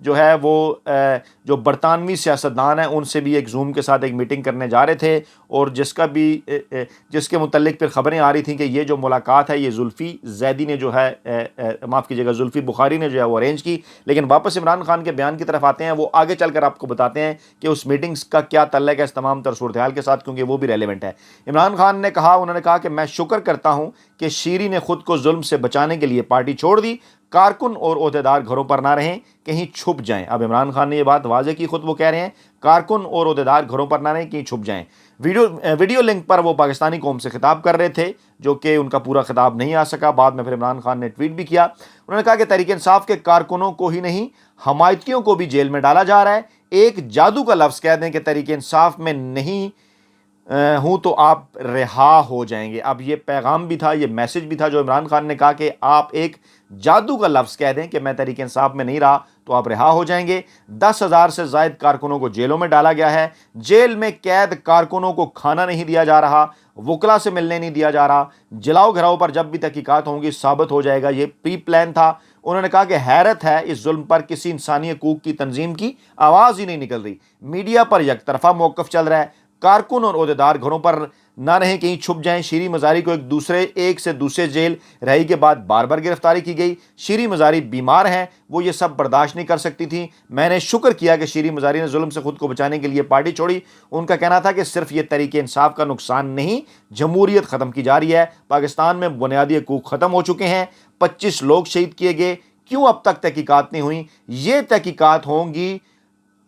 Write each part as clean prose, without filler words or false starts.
جو ہے وہ جو برطانوی سیاستدان ہیں ان سے بھی ایک زوم کے ساتھ ایک میٹنگ کرنے جا رہے تھے، اور جس کے متعلق پھر خبریں آ رہی تھیں کہ یہ جو ملاقات ہے یہ زلفی زیدی نے جو ہے معاف کیجیے گا زلفی بخاری نے جو ہے وہ ارینج کی۔ لیکن واپس عمران خان کے بیان کی طرف آتے ہیں، وہ آگے چل کر آپ کو بتاتے ہیں کہ اس میٹنگز کا کیا تعلق ہے اس تمام تر صورتحال کے ساتھ، کیونکہ وہ بھی ریلیونٹ ہے۔ عمران خان نے کہا، انہوں نے کہا کہ میں شکر کرتا ہوں کہ شیری نے خود کو ظلم سے بچانے کے لیے پارٹی چھوڑ دی، کارکن اور عہدیدار گھروں پر نہ رہیں، کہیں چھپ جائیں۔ اب عمران خان نے یہ بات واضح کی، خود وہ کہہ رہے ہیں کارکن اور عہدیدار گھروں پر نہ رہیں، کہیں چھپ جائیں۔ ویڈیو لنک پر وہ پاکستانی قوم سے خطاب کر رہے تھے، جو کہ ان کا پورا خطاب نہیں آ سکا۔ بعد میں پھر عمران خان نے ٹویٹ بھی کیا، انہوں نے کہا کہ تحریک انصاف کے کارکنوں کو ہی نہیں حمایتیوں کو بھی جیل میں ڈالا جا رہا ہے، ایک جادو کا لفظ کہہ دیں کہ تحریک انصاف میں نہیں ہوں تو آپ رہا ہو جائیں گے۔ اب یہ پیغام بھی تھا، یہ میسج بھی تھا جو عمران خان نے کہا کہ آپ ایک جادو کا لفظ کہہ دیں کہ میں تحریک انصاف میں نہیں رہا تو آپ رہا ہو جائیں گے۔ 10,000 سے زائد کارکنوں کو جیلوں میں ڈالا گیا ہے، جیل میں قید کارکنوں کو کھانا نہیں دیا جا رہا، وکلا سے ملنے نہیں دیا جا رہا، جلاؤ گھراؤ پر جب بھی تحقیقات ہوں گی ثابت ہو جائے گا یہ پری پلان تھا۔ انہوں نے کہا کہ حیرت ہے اس ظلم پر کسی انسانی حقوق کی تنظیم کی آواز ہی نہیں نکل رہی، میڈیا پر یک طرفہ موقف چل رہا ہے، کارکن اور عہدیدار گھروں پر نہ رہیں، کہیں چھپ جائیں۔ شیریں مزاری کو ایک سے دوسرے جیل رہائی کے بعد بار بار گرفتاری کی گئی۔ شیریں مزاری بیمار ہیں، وہ یہ سب برداشت نہیں کر سکتی تھیں۔ میں نے شکر کیا کہ شیریں مزاری نے ظلم سے خود کو بچانے کے لیے پارٹی چھوڑی۔ ان کا کہنا تھا کہ صرف یہ تحریک انصاف کا نقصان نہیں، جمہوریت ختم کی جا رہی ہے، پاکستان میں بنیادی حقوق ختم ہو چکے ہیں، 25 لوگ شہید کیے گئے، کیوں اب تک تحقیقات نہیں ہوئی؟ یہ تحقیقات ہوں گی،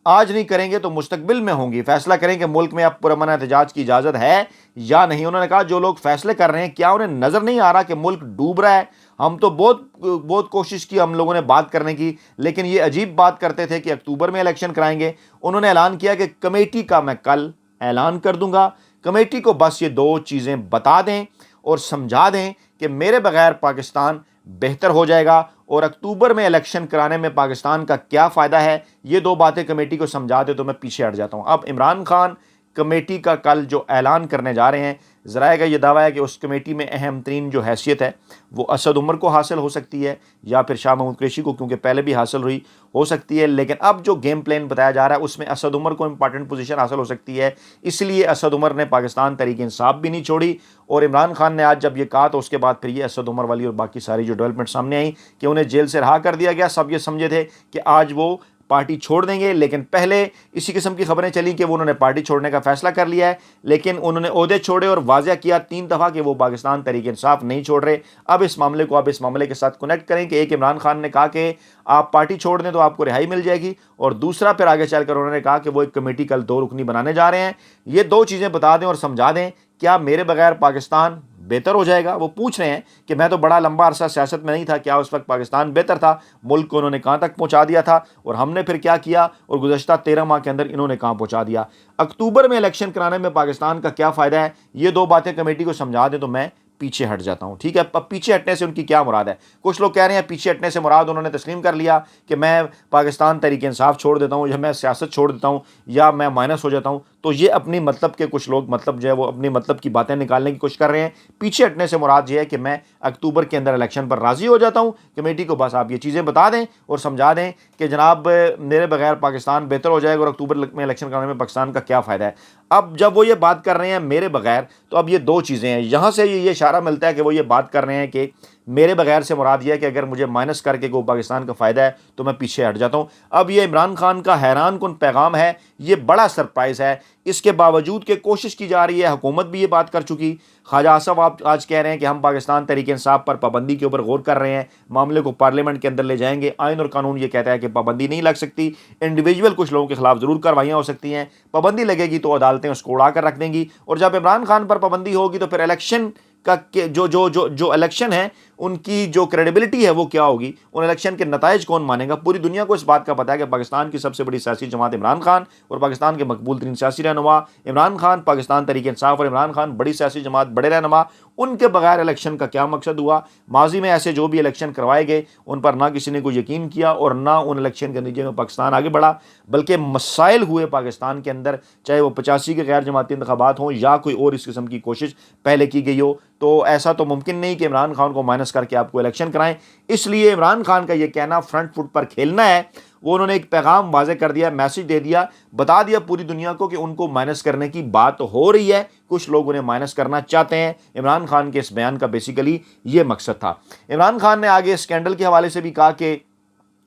آج نہیں کریں گے تو مستقبل میں ہوں گی، فیصلہ کریں کہ ملک میں اب پرامن احتجاج کی اجازت ہے یا نہیں۔ انہوں نے کہا جو لوگ فیصلے کر رہے ہیں کیا انہیں نظر نہیں آ رہا کہ ملک ڈوب رہا ہے؟ ہم تو بہت کوشش کی ہم لوگوں نے بات کرنے کی، لیکن یہ عجیب بات کرتے تھے کہ اکتوبر میں الیکشن کرائیں گے۔ انہوں نے اعلان کیا کہ کمیٹی کا میں کل اعلان کر دوں گا، کمیٹی کو بس یہ 2 چیزیں بتا دیں اور سمجھا دیں کہ میرے بغیر پاکستان بہتر ہو جائے گا، اور اکتوبر میں الیکشن کرانے میں پاکستان کا کیا فائدہ ہے، یہ 2 باتیں کمیٹی کو سمجھا دے تو میں پیچھے ہٹ جاتا ہوں۔ اب عمران خان کمیٹی کا کل جو اعلان کرنے جا رہے ہیں، ذرائع کا یہ دعویٰ ہے کہ اس کمیٹی میں اہم ترین جو حیثیت ہے وہ اسد عمر کو حاصل ہو سکتی ہے، یا پھر شاہ محمود قریشی کو، کیونکہ پہلے بھی حاصل ہوئی ہو سکتی ہے، لیکن اب جو گیم پلان بتایا جا رہا ہے اس میں اسد عمر کو امپارٹنٹ پوزیشن حاصل ہو سکتی ہے۔ اس لیے اسد عمر نے پاکستان تحریک انصاف بھی نہیں چھوڑی، اور عمران خان نے آج جب یہ کہا تو اس کے بعد پھر یہ اسد عمر والی اور باقی ساری جو ڈیولپمنٹ سامنے آئیں کہ انہیں جیل سے رہا کر دیا گیا، سب یہ سمجھے تھے کہ آج وہ پارٹی چھوڑ دیں گے، لیکن پہلے اسی قسم کی خبریں چلیں کہ انہوں نے پارٹی چھوڑنے کا فیصلہ کر لیا ہے، لیکن انہوں نے عہدے چھوڑے اور واضح کیا 3 دفعہ کہ وہ پاکستان تحریک انصاف نہیں چھوڑ رہے۔ اب اس معاملے کے ساتھ کنیکٹ کریں کہ ایک عمران خان نے کہا کہ آپ پارٹی چھوڑ دیں تو آپ کو رہائی مل جائے گی، اور دوسرا پھر آگے چل کر انہوں نے کہا کہ وہ ایک کمیٹی کل 2 رکنی بنانے جا رہے ہیں۔ یہ 2 چیزیں بتا دیں اور سمجھا دیں، کیا میرے بغیر پاکستان بہتر ہو جائے گا؟ وہ پوچھ رہے ہیں کہ میں تو بڑا لمبا عرصہ سیاست میں نہیں تھا، کیا اس وقت پاکستان بہتر تھا؟ ملک کو انہوں نے کہاں تک پہنچا دیا تھا، اور ہم نے پھر کیا کیا، اور گزشتہ 13 ماہ کے اندر انہوں نے کہاں پہنچا دیا؟ اکتوبر میں الیکشن کرانے میں پاکستان کا کیا فائدہ ہے؟ یہ 2 باتیں کمیٹی کو سمجھا دیں تو میں پیچھے ہٹ جاتا ہوں۔ ٹھیک ہے، اب پیچھے ہٹنے سے ان کی کیا مراد ہے؟ کچھ لوگ کہہ رہے ہیں پیچھے ہٹنے سے مراد انہوں نے تسلیم کر لیا کہ میں پاکستان تحریک انصاف چھوڑ دیتا ہوں، یا میں سیاست چھوڑ دیتا ہوں، یا میں مائنس ہو جاتا ہوں۔ تو یہ اپنی مطلب کے کچھ لوگ جو ہے وہ اپنی مطلب کی باتیں نکالنے کی کوشش کر رہے ہیں۔ پیچھے ہٹنے سے مراد یہ ہے کہ میں اکتوبر کے اندر الیکشن پر راضی ہو جاتا ہوں، کمیٹی کو بس آپ یہ چیزیں بتا دیں اور سمجھا دیں کہ جناب میرے بغیر پاکستان بہتر ہو جائے گا، اور اکتوبر میں الیکشن کرانے میں پاکستان کا کیا فائدہ ہے۔ اب جب وہ یہ بات کر رہے ہیں میرے بغیر، تو اب یہ 2 چیزیں ہیں، یہاں سے یہ اشارہ ملتا ہے کہ وہ یہ بات کر رہے ہیں کہ میرے بغیر سے مراد یہ ہے کہ اگر مجھے مائنس کر کے کوئی پاکستان کا فائدہ ہے تو میں پیچھے ہٹ جاتا ہوں۔ اب یہ عمران خان کا حیران کن پیغام ہے، یہ بڑا سرپرائز ہے، اس کے باوجود کہ کوشش کی جا رہی ہے، حکومت بھی یہ بات کر چکی، خواجہ آصف آپ آج کہہ رہے ہیں کہ ہم پاکستان تحریک انصاف پر پابندی کے اوپر غور کر رہے ہیں، معاملے کو پارلیمنٹ کے اندر لے جائیں گے، آئین اور قانون یہ کہتا ہے کہ پابندی نہیں لگ سکتی، انڈیویجول کچھ لوگوں کے خلاف ضرور کاروائیاں ہو سکتی ہیں، پابندی لگے گی تو عدالتیں اس کو اڑا کر رکھ دیں گی، اور جب عمران خان پر پابندی ہوگی تو پھر الیکشن کا جو الیکشن ہے ان کی جو کریڈیبلٹی ہے وہ کیا ہوگی، ان الیکشن کے نتائج کون مانے گا؟ پوری دنیا کو اس بات کا پتہ ہے کہ پاکستان کی سب سے بڑی سیاسی جماعت عمران خان، اور پاکستان کے مقبول ترین سیاسی رہنما عمران خان، پاکستان تحریک انصاف اور عمران خان بڑی سیاسی جماعت، بڑے رہنما، ان کے بغیر الیکشن کا کیا مقصد ہوا؟ ماضی میں ایسے جو بھی الیکشن کروائے گئے ان پر نہ کسی نے کوئی یقین کیا، اور نہ ان الیکشن کے نتیجے میں پاکستان آگے بڑھا، بلکہ مسائل ہوئے پاکستان کے اندر، چاہے وہ 85 کے غیر جماعتی انتخابات ہوں یا کوئی اور اس قسم کی کوشش پہلے کی گئی ہو۔ تو ایسا تو ممکن نہیں کہ عمران خان کو مائنس کر کے آپ کو الیکشن کرائیں، اس لیے عمران خان کا یہ کہنا فرنٹ فٹ پر کھیلنا ہے، وہ انہوں نے ایک پیغام واضح کر دیا, میسج دے دیا, بتا دیا پوری دنیا کو کہ ان کو مائنس کرنے کی بات ہو رہی ہے, کچھ لوگ انہیں مائنس کرنا چاہتے ہیں. عمران خان کے اس بیان کا بیسیکلی یہ مقصد تھا. عمران خان نے آگے اسکینڈل کے حوالے سے بھی کہا کہ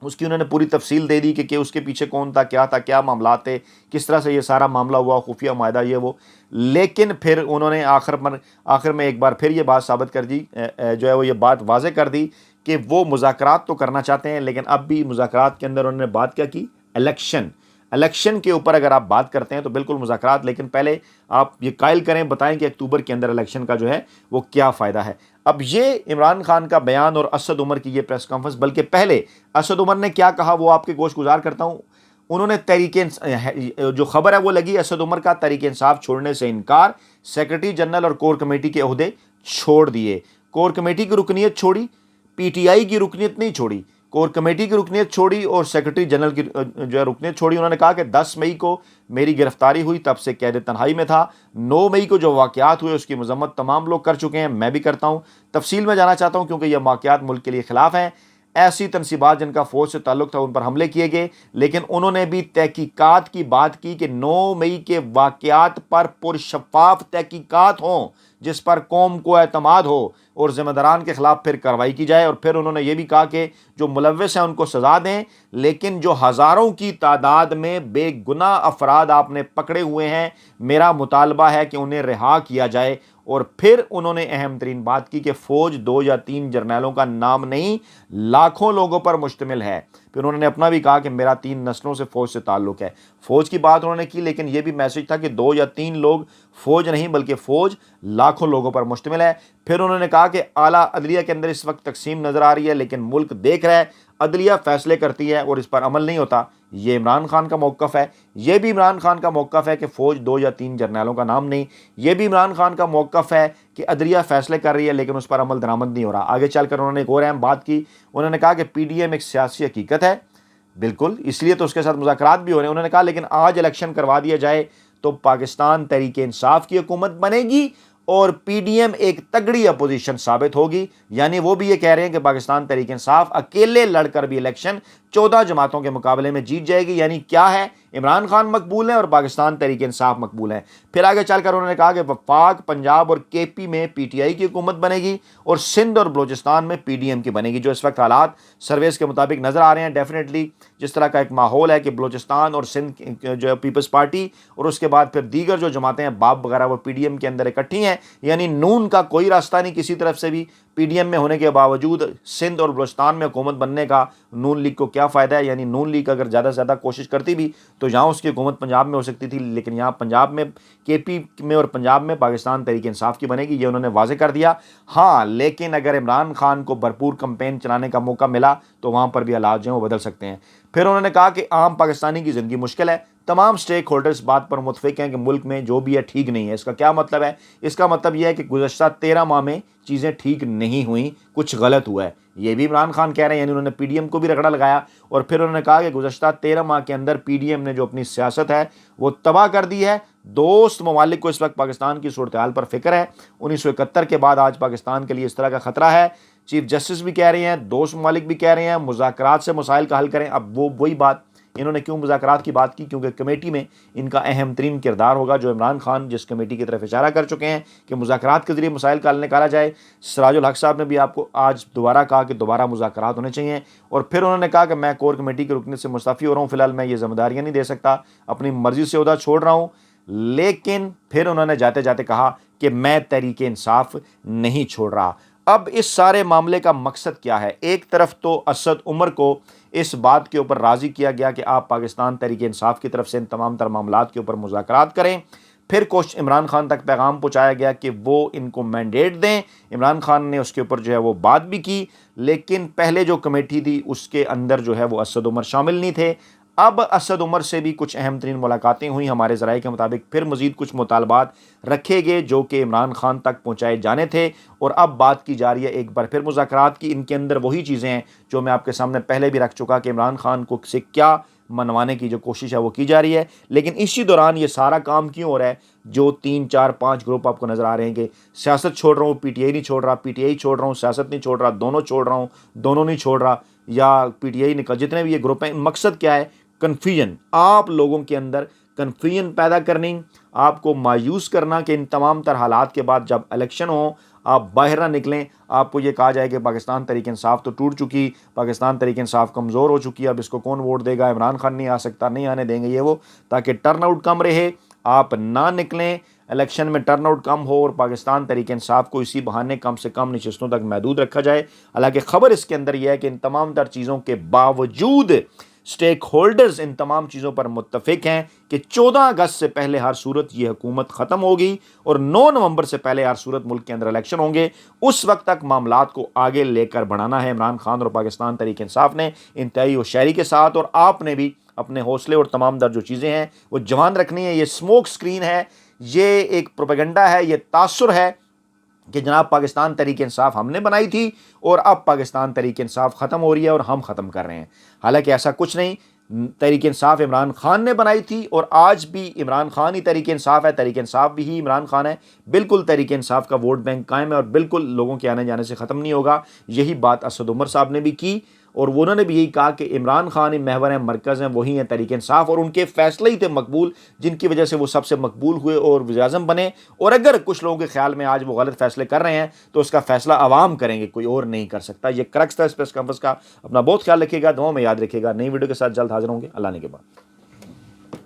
اس کی انہوں نے پوری تفصیل دے دی کہ اس کے پیچھے کون تھا, کیا معاملات تھے, کس طرح سے یہ سارا معاملہ ہوا, خفیہ معاہدہ یہ وہ. لیکن پھر انہوں نے آخر میں ایک بار پھر یہ بات ثابت کر دی, جو ہے وہ یہ بات واضح کر دی کہ وہ مذاکرات تو کرنا چاہتے ہیں, لیکن اب بھی مذاکرات کے اندر انہوں نے بات کیا کی, الیکشن کے اوپر اگر آپ بات کرتے ہیں تو بالکل مذاکرات, لیکن پہلے آپ یہ قائل کریں, بتائیں کہ اکتوبر کے اندر الیکشن کا جو ہے وہ کیا فائدہ ہے. اب یہ عمران خان کا بیان اور اسد عمر کی یہ پریس کانفرنس, بلکہ پہلے اسد عمر نے کیا کہا وہ آپ کے گوش گزار کرتا ہوں. انہوں نے جو خبر ہے وہ لگی, اسد عمر کا تحریک انصاف چھوڑنے سے انکار, سیکرٹری جنرل اور کور کمیٹی کے عہدے چھوڑ دیے. کور کمیٹی کی رکنیت چھوڑی, پی ٹی آئی کی رکنیت نہیں چھوڑی, کور کمیٹی کی رکنیت چھوڑی اور سیکرٹری جنرل کی جو ہے رکنیت چھوڑی. انہوں نے کہا کہ 10 مئی کو میری گرفتاری ہوئی, تب سے قید تنہائی میں تھا. 9 مئی کو جو واقعات ہوئے اس کی مذمت تمام لوگ کر چکے ہیں, میں بھی کرتا ہوں. تفصیل میں جانا چاہتا ہوں کیونکہ یہ واقعات ملک کے لیے خلاف ہیں. ایسی تنصیبات جن کا فوج سے تعلق تھا ان پر حملے کیے گئے, لیکن انہوں نے بھی تحقیقات کی بات کی کہ 9 مئی کے واقعات پر پرشفاف تحقیقات ہوں جس پر قوم کو اعتماد ہو اور ذمہ داران کے خلاف پھر کارروائی کی جائے. اور پھر انہوں نے یہ بھی کہا کہ جو ملوث ہیں ان کو سزا دیں, لیکن جو ہزاروں کی تعداد میں بے گناہ افراد آپ نے پکڑے ہوئے ہیں, میرا مطالبہ ہے کہ انہیں رہا کیا جائے. اور پھر انہوں نے اہم ترین بات کی کہ فوج 2 یا 3 جرنیلوں کا نام نہیں, لاکھوں لوگوں پر مشتمل ہے. پھر انہوں نے اپنا بھی کہا کہ میرا 3 نسلوں سے فوج سے تعلق ہے. فوج کی بات انہوں نے کی, لیکن یہ بھی میسج تھا کہ 2 یا 3 لوگ فوج نہیں بلکہ فوج لاکھوں لوگوں پر مشتمل ہے. پھر انہوں نے کہا کہ اعلیٰ عدلیہ کے اندر اس وقت تقسیم نظر آ رہی ہے, لیکن ملک دیکھ رہا ہے, عدلیہ فیصلے کرتی ہے اور اس پر عمل نہیں ہوتا. یہ عمران خان کا موقف ہے. یہ بھی عمران خان کا موقف ہے کہ فوج 2 یا 3 جرنیلوں کا نام نہیں. یہ بھی عمران خان کا موقف ہے کہ عدلیہ فیصلے کر رہی ہے لیکن اس پر عمل درآمد نہیں ہو رہا. آگے چل کر انہوں نے ایک اور اہم بات کی, انہوں نے کہا کہ پی ڈی ایم ایک سیاسی حقیقت ہے, بالکل اس لیے تو اس کے ساتھ مذاکرات بھی ہو رہے ہیں. انہوں نے کہا لیکن آج الیکشن کروا دیا جائے تو پاکستان تحریک انصاف کی حکومت بنے گی اور پی ڈی ایم ایک تگڑی اپوزیشن ثابت ہوگی. یعنی وہ بھی یہ کہہ رہے ہیں کہ پاکستان تحریک انصاف اکیلے لڑ کر بھی الیکشن 14 جماعتوں کے مقابلے میں جیت جائے گی. یعنی کیا ہے, عمران خان مقبول ہیں اور پاکستان تحریک انصاف مقبول ہیں. پھر آگے چل کر انہوں نے کہا کہ وفاق, پنجاب اور کے پی میں پی ٹی آئی کی حکومت بنے گی اور سندھ اور بلوچستان میں پی ڈی ایم کی بنے گی. جو اس وقت حالات سرویز کے مطابق نظر آ رہے ہیں, ڈیفینیٹلی جس طرح کا ایک ماحول ہے کہ بلوچستان اور سندھ جو ہے پیپلز پارٹی اور اس کے بعد پھر دیگر جو جماعتیں ہیں باب وغیرہ وہ پی ڈی ایم کے اندر اکٹھی ہیں. یعنی نون کا کوئی راستہ نہیں کسی طرف سے بھی, پی ڈی ایم میں ہونے کے باوجود سندھ اور بلوچستان میں حکومت بننے کا نون لیگ کو کیا فائدہ ہے. یعنی نون لیگ اگر زیادہ سے زیادہ کوشش کرتی بھی تو یہاں اس کی حکومت پنجاب میں ہو سکتی تھی, لیکن یہاں پنجاب میں کے پی میں اور پنجاب میں پاکستان تحریک انصاف کی بنے گی. یہ انہوں نے واضح کر دیا. ہاں, لیکن اگر عمران خان کو بھرپور کمپین چلانے کا موقع ملا تو وہاں پر بھی حالات جو ہیں وہ بدل سکتے ہیں. پھر انہوں نے کہا کہ عام پاکستانی کی زندگی مشکل ہے. تمام سٹیک ہولڈرز بات پر متفق ہیں کہ ملک میں جو بھی ہے ٹھیک نہیں ہے. اس کا کیا مطلب ہے؟ اس کا مطلب یہ ہے کہ گزشتہ 13 ماہ میں چیزیں ٹھیک نہیں ہوئیں, کچھ غلط ہوا ہے. یہ بھی عمران خان کہہ رہے ہیں. یعنی انہوں نے پی ڈی ایم کو بھی رگڑا لگایا اور پھر انہوں نے کہا کہ گزشتہ 13 ماہ کے اندر پی ڈی ایم نے جو اپنی سیاست ہے وہ تباہ کر دی ہے. دوست ممالک کو اس وقت پاکستان کی صورتحال پر فکر ہے. 1971 کے بعد آج پاکستان کے لیے اس طرح کا خطرہ ہے. چیف جسٹس بھی کہہ رہے ہیں, دوست ممالک بھی کہہ رہے ہیں مذاکرات سے مسائل کا حل کریں. اب وہی بات انہوں نے کیوں مذاکرات کی بات کی؟ کیونکہ کمیٹی میں ان کا اہم ترین کردار ہوگا, جو عمران خان جس کمیٹی کی طرف اشارہ کر چکے ہیں کہ مذاکرات کے ذریعے مسائل کا حل نکالا جائے. سراج الحق صاحب نے بھی آپ کو آج دوبارہ کہا کہ دوبارہ مذاکرات ہونے چاہیے. اور پھر انہوں نے کہا کہ میں کور کمیٹی کی رکنیت سے مستعفی ہو رہا ہوں, فی الحال میں یہ ذمہ داریاں نہیں دے سکتا, اپنی مرضی سے عہدہ چھوڑ رہا ہوں. لیکن پھر انہوں نے جاتے جاتے کہا کہ میں تحریک انصاف نہیں چھوڑ رہا. اب اس سارے معاملے کا مقصد کیا ہے؟ ایک طرف تو اسد عمر کو اس بات کے اوپر راضی کیا گیا کہ آپ پاکستان تحریک انصاف کی طرف سے ان تمام تر معاملات کے اوپر مذاکرات کریں. پھر کوشش عمران خان تک پیغام پہنچایا گیا کہ وہ ان کو مینڈیٹ دیں. عمران خان نے اس کے اوپر جو ہے وہ بات بھی کی, لیکن پہلے جو کمیٹی تھی اس کے اندر جو ہے وہ اسد عمر شامل نہیں تھے. اب اسد عمر سے بھی کچھ اہم ترین ملاقاتیں ہوئیں ہمارے ذرائع کے مطابق. پھر مزید کچھ مطالبات رکھے گئے جو کہ عمران خان تک پہنچائے جانے تھے, اور اب بات کی جا رہی ہے ایک بار پھر مذاکرات کی. ان کے اندر وہی چیزیں ہیں جو میں آپ کے سامنے پہلے بھی رکھ چکا کہ عمران خان کو سے کیا منوانے کی جو کوشش ہے وہ کی جا رہی ہے. لیکن اسی دوران یہ سارا کام کیوں ہو رہا ہے؟ جو 3 4 5 گروپ آپ کو نظر آ رہے ہیں کہ سیاست چھوڑ رہا ہوں, پی ٹی آئی نہیں چھوڑ رہا, پی ٹی آئی چھوڑ رہا ہوں, سیاست نہیں چھوڑ رہا, دونوں چھوڑ رہا ہوں, دونوں نہیں چھوڑ رہا. یا پی ٹی آئی نکل، جتنے بھی یہ گروپ ہیں، مقصد کیا ہے؟ کنفیوژن، آپ لوگوں کے اندر کنفیوژن پیدا کرنی، آپ کو مایوس کرنا کہ ان تمام تر حالات کے بعد جب الیکشن ہوں آپ باہر نہ نکلیں، آپ کو یہ کہا جائے کہ پاکستان تحریک انصاف تو ٹوٹ چکی، پاکستان تحریک انصاف کمزور ہو چکی ہے، اب اس کو کون ووٹ دے گا، عمران خان نہیں آ سکتا، نہیں آنے دیں گے یہ وہ، تاکہ ٹرن آؤٹ کم رہے، آپ نہ نکلیں، الیکشن میں ٹرن آؤٹ کم ہو اور پاکستان تحریک انصاف کو اسی بہانے کم سے کم نشستوں تک محدود رکھا جائے۔ حالانکہ خبر اس کے اندر یہ ہے کہ ان تمام تر چیزوں کے باوجود سٹیک ہولڈرز ان تمام چیزوں پر متفق ہیں کہ 14 اگست سے پہلے ہر صورت یہ حکومت ختم ہوگی اور 9 نومبر سے پہلے ہر صورت ملک کے اندر الیکشن ہوں گے۔ اس وقت تک معاملات کو آگے لے کر بڑھانا ہے عمران خان اور پاکستان تحریک انصاف نے انتہائی ہوشیاری کے ساتھ، اور آپ نے بھی اپنے حوصلے اور تمام در جو چیزیں ہیں وہ جوان رکھنی ہے۔ یہ اسموک سکرین ہے، یہ ایک پروپیگنڈا ہے، یہ تاثر ہے کہ جناب پاکستان تحریک انصاف ہم نے بنائی تھی اور اب پاکستان تحریک انصاف ختم ہو رہی ہے اور ہم ختم کر رہے ہیں۔ حالانکہ ایسا کچھ نہیں، تحریک انصاف عمران خان نے بنائی تھی اور آج بھی عمران خان ہی تحریک انصاف ہے، تحریک انصاف بھی ہی عمران خان ہے۔ بالکل تحریک انصاف کا ووٹ بینک قائم ہے اور بالکل لوگوں کے آنے جانے سے ختم نہیں ہوگا۔ یہی بات اسد عمر صاحب نے بھی کی اور انہوں نے بھی یہی کہا کہ عمران خان ہی محور ہیں، مرکز ہیں، وہی ہیں تحریک انصاف، اور ان کے فیصلے ہی تھے مقبول جن کی وجہ سے وہ سب سے مقبول ہوئے اور وزیر اعظم بنے۔ اور اگر کچھ لوگوں کے خیال میں آج وہ غلط فیصلے کر رہے ہیں تو اس کا فیصلہ عوام کریں گے، کوئی اور نہیں کر سکتا۔ یہ کرکس تھا اس پریس کانفرنس کا۔ اپنا بہت خیال رکھیے گا، دعاؤں میں یاد رکھیے گا۔ نئی ویڈیو کے ساتھ جلد حاضر ہوں گے، اللہ نے کے بعد۔